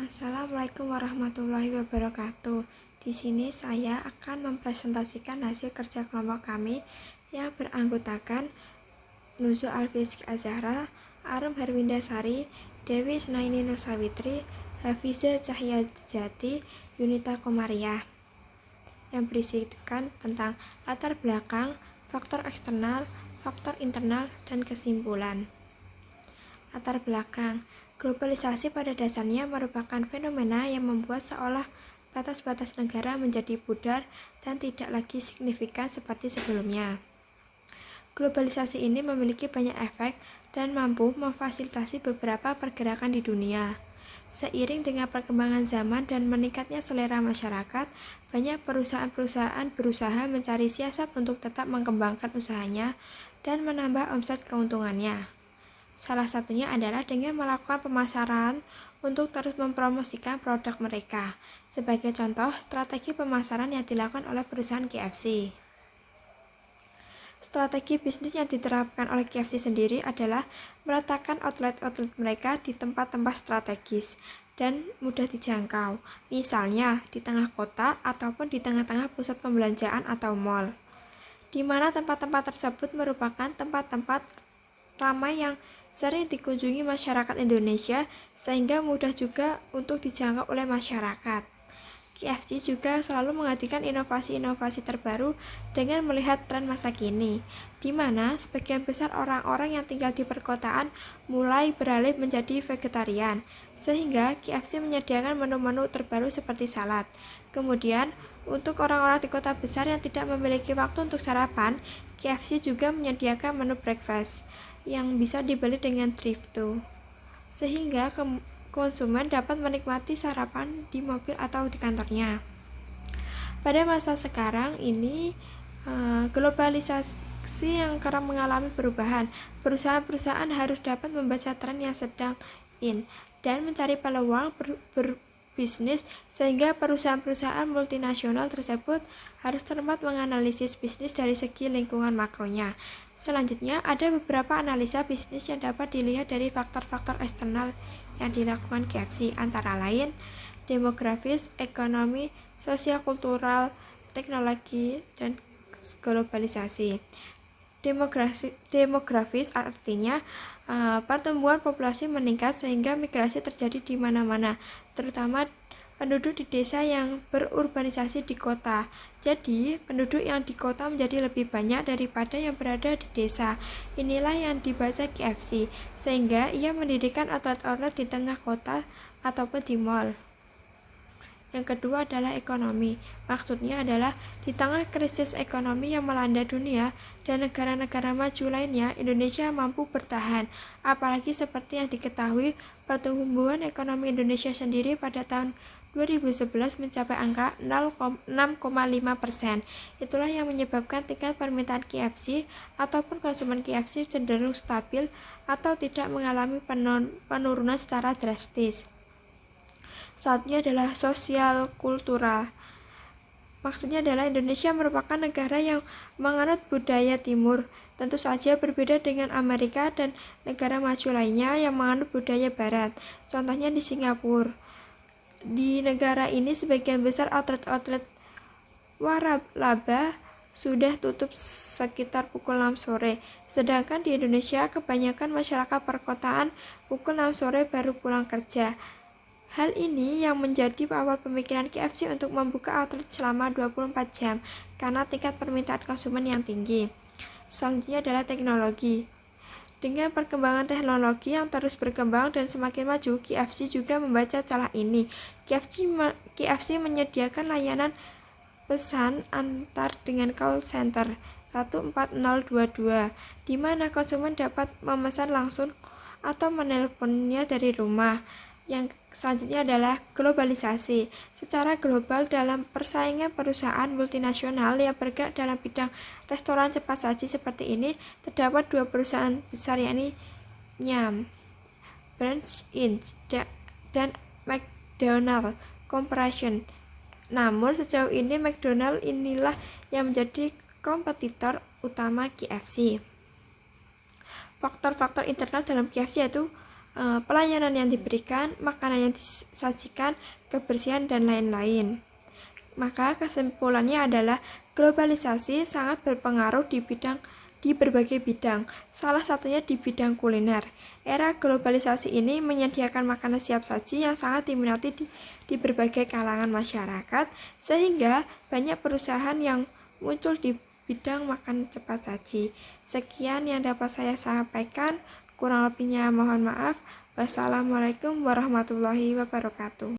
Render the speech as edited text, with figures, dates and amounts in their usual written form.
Assalamualaikum warahmatullahi wabarakatuh. Di sini saya akan mempresentasikan hasil kerja kelompok kami yang beranggotakan Nuzu Alfizik Azahra, Arum Herwindasari, Dewi Senaini Nursawitri, Hafiza Cahyajati, Yunita Komariah, yang berisikan tentang latar belakang, faktor eksternal, faktor internal, dan kesimpulan. Latar belakang. Globalisasi pada dasarnya merupakan fenomena yang membuat seolah batas-batas negara menjadi pudar dan tidak lagi signifikan seperti sebelumnya. Globalisasi ini memiliki banyak efek dan mampu memfasilitasi beberapa pergerakan di dunia. Seiring dengan perkembangan zaman dan meningkatnya selera masyarakat, banyak perusahaan-perusahaan berusaha mencari siasat untuk tetap mengembangkan usahanya dan menambah omset keuntungannya. Salah satunya adalah dengan melakukan pemasaran untuk terus mempromosikan produk mereka. Sebagai contoh, strategi pemasaran yang dilakukan oleh perusahaan KFC. Strategi bisnis yang diterapkan oleh KFC sendiri adalah meletakkan outlet-outlet mereka di tempat-tempat strategis dan mudah dijangkau, misalnya di tengah kota ataupun di tengah-tengah pusat pembelanjaan atau mall, di mana tempat-tempat tersebut merupakan tempat-tempat ramai yang sering dikunjungi masyarakat Indonesia sehingga mudah juga untuk dijangkau oleh masyarakat. KFC juga selalu menghadirkan inovasi-inovasi terbaru dengan melihat tren masa kini, di mana sebagian besar orang-orang yang tinggal di perkotaan mulai beralih menjadi vegetarian, sehingga KFC menyediakan menu-menu terbaru seperti salad. Kemudian, untuk orang-orang di kota besar yang tidak memiliki waktu untuk sarapan, KFC juga menyediakan menu breakfast yang bisa dibeli dengan drive-thru, sehingga konsumen dapat menikmati sarapan di mobil atau di kantornya. Pada masa sekarang ini, globalisasi yang kerap mengalami perubahan. Perusahaan-perusahaan harus dapat membaca tren yang sedang in dan mencari peluang berbisnis, sehingga perusahaan-perusahaan multinasional tersebut harus cermat menganalisis bisnis dari segi lingkungan makronya. Selanjutnya, ada beberapa analisa bisnis yang dapat dilihat dari faktor-faktor eksternal yang dilakukan KFC, antara lain demografis, ekonomi, sosial kultural, teknologi, dan globalisasi. Demografis artinya pertumbuhan populasi meningkat sehingga migrasi terjadi di mana-mana, terutama penduduk di desa yang berurbanisasi di kota. Jadi, penduduk yang di kota menjadi lebih banyak daripada yang berada di desa. Inilah yang dibaca KFC, sehingga ia mendirikan outlet-outlet di tengah kota ataupun di mall. Yang kedua adalah ekonomi. Maksudnya adalah di tengah krisis ekonomi yang melanda dunia dan negara-negara maju lainnya, Indonesia mampu bertahan. Apalagi seperti yang diketahui, pertumbuhan ekonomi Indonesia sendiri pada tahun 2011 mencapai angka 6,5%. Itulah yang menyebabkan tingkat permintaan KFC ataupun konsumen KFC cenderung stabil atau tidak mengalami penurunan secara drastis. Satunya adalah sosial kultural. Maksudnya adalah Indonesia merupakan negara yang menganut budaya timur, tentu saja berbeda dengan Amerika dan negara maju lainnya yang menganut budaya barat. Contohnya di Singapura. Di negara ini sebagian besar outlet-outlet waralaba sudah tutup sekitar pukul 6 sore. Sedangkan di Indonesia kebanyakan masyarakat perkotaan pukul 6 sore baru pulang kerja. Hal ini yang menjadi awal pemikiran KFC untuk membuka outlet selama 24 jam karena tingkat permintaan konsumen yang tinggi. Selanjutnya adalah teknologi. Dengan perkembangan teknologi yang terus berkembang dan semakin maju, KFC juga membaca celah ini. KFC menyediakan layanan pesan antar dengan call center 14022, di mana konsumen dapat memesan langsung atau menelponnya dari rumah. Yang selanjutnya adalah globalisasi. Secara global, dalam persaingan perusahaan multinasional yang bergerak dalam bidang restoran cepat saji seperti ini, terdapat dua perusahaan besar, yakni Yum! Brands Inc. dan McDonald Corporation. Namun sejauh ini McDonald inilah yang menjadi kompetitor utama KFC. Faktor-faktor internal dalam KFC yaitu pelayanan yang diberikan, makanan yang disajikan, kebersihan, dan lain-lain. Maka kesimpulannya adalah globalisasi sangat berpengaruh di berbagai bidang, salah satunya di bidang kuliner. Era globalisasi ini menyediakan makanan siap saji yang sangat diminati di berbagai kalangan masyarakat, sehingga banyak perusahaan yang muncul di bidang makan cepat saji. Sekian yang dapat saya sampaikan, kurang lebihnya mohon maaf. Wassalamualaikum warahmatullahi wabarakatuh.